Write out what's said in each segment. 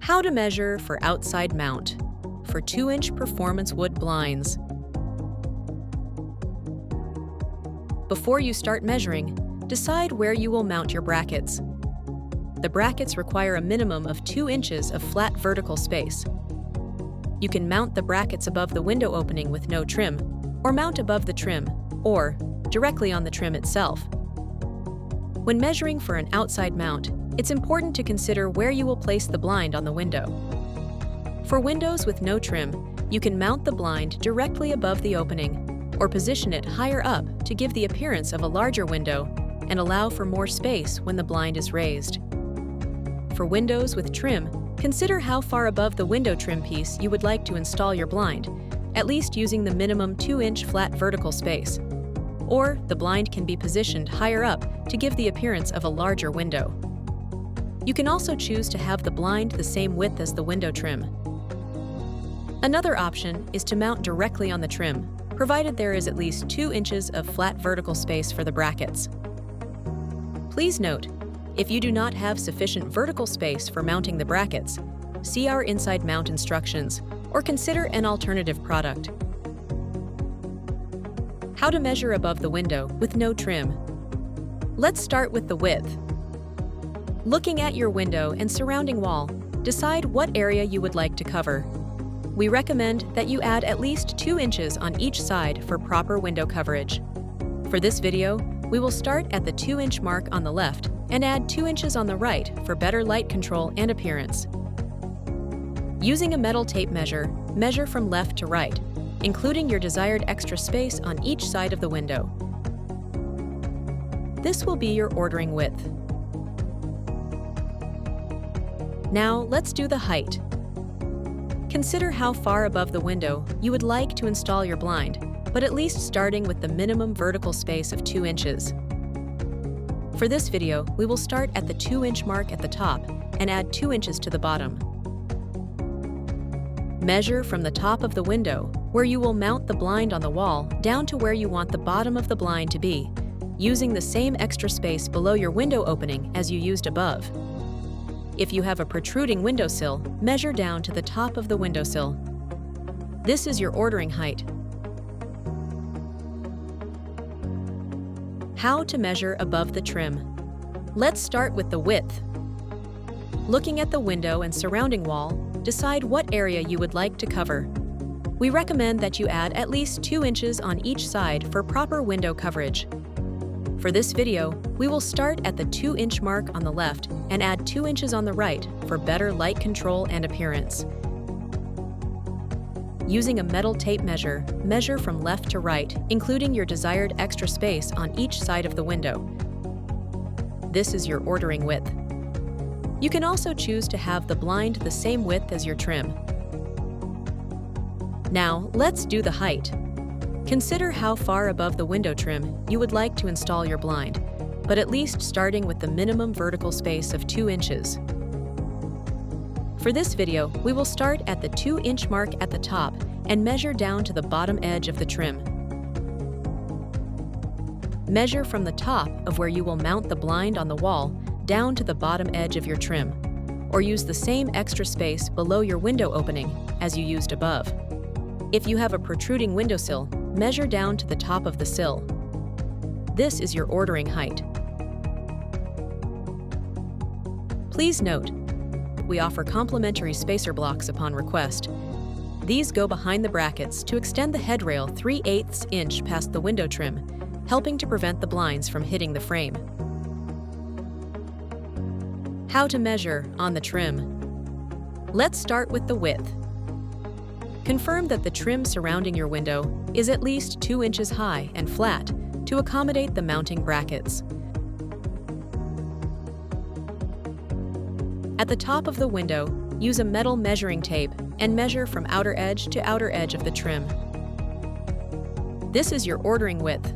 How to measure for outside mount for 2-inch performance wood blinds. Before you start measuring, decide where you will mount your brackets. The brackets require a minimum of 2 inches of flat vertical space. You can mount the brackets above the window opening with no trim, or mount above the trim, or directly on the trim itself. When measuring for an outside mount, it's important to consider where you will place the blind on the window. For windows with no trim, you can mount the blind directly above the opening, or position it higher up to give the appearance of a larger window and allow for more space when the blind is raised. For windows with trim, consider how far above the window trim piece you would like to install your blind, at least using the minimum 2-inch flat vertical space. Or the blind can be positioned higher up to give the appearance of a larger window. You can also choose to have the blind the same width as the window trim. Another option is to mount directly on the trim, provided there is at least 2 inches of flat vertical space for the brackets. Please note, if you do not have sufficient vertical space for mounting the brackets, see our inside mount instructions or consider an alternative product. How to measure above the window with no trim. Let's start with the width. Looking at your window and surrounding wall, decide what area you would like to cover. We recommend that you add at least 2 inches on each side for proper window coverage. For this video, we will start at the 2-inch mark on the left and add 2 inches on the right for better light control and appearance. Using a metal tape measure, measure from left to right, including your desired extra space on each side of the window. This will be your ordering width. Now let's do the height. Consider how far above the window you would like to install your blind, but at least starting with the minimum vertical space of 2 inches. For this video, we will start at the 2-inch mark at the top and add 2 inches to the bottom. Measure from the top of the window, where you will mount the blind on the wall, down to where you want the bottom of the blind to be, using the same extra space below your window opening as you used above. If you have a protruding windowsill, measure down to the top of the windowsill. This is your ordering height. How to measure above the trim. Let's start with the width. Looking at the window and surrounding wall, decide what area you would like to cover. We recommend that you add at least 2 inches on each side for proper window coverage. For this video, we will start at the 2-inch mark on the left and add 2 inches on the right for better light control and appearance. Using a metal tape measure, measure from left to right, including your desired extra space on each side of the window. This is your ordering width. You can also choose to have the blind the same width as your trim. Now, let's do the height. Consider how far above the window trim you would like to install your blind, but at least starting with the minimum vertical space of 2 inches. For this video, we will start at the 2-inch mark at the top and measure down to the bottom edge of the trim. Measure from the top of where you will mount the blind on the wall down to the bottom edge of your trim, or use the same extra space below your window opening as you used above. If you have a protruding windowsill, measure down to the top of the sill. This is your ordering height. Please note, we offer complimentary spacer blocks upon request. These go behind the brackets to extend the headrail 3/8 inch past the window trim, helping to prevent the blinds from hitting the frame. How to measure on the trim. Let's start with the width. Confirm that the trim surrounding your window is at least 2 inches high and flat to accommodate the mounting brackets. At the top of the window, use a metal measuring tape and measure from outer edge to outer edge of the trim. This is your ordering width.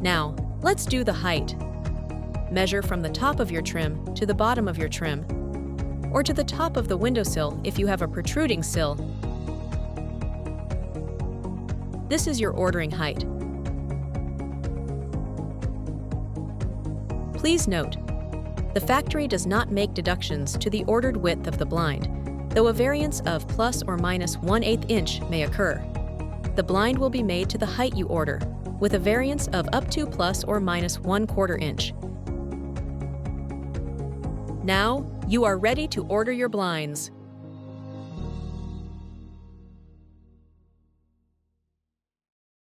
Now, let's do the height. Measure from the top of your trim to the bottom of your trim, or to the top of the windowsill if you have a protruding sill. This is your ordering height. Please note, The factory does not make deductions to the ordered width of the blind, though a variance of plus or minus 1/8 inch may occur. The blind will be made to the height you order, with a variance of up to plus or minus 1/4 inch. Now, you are ready to order your blinds.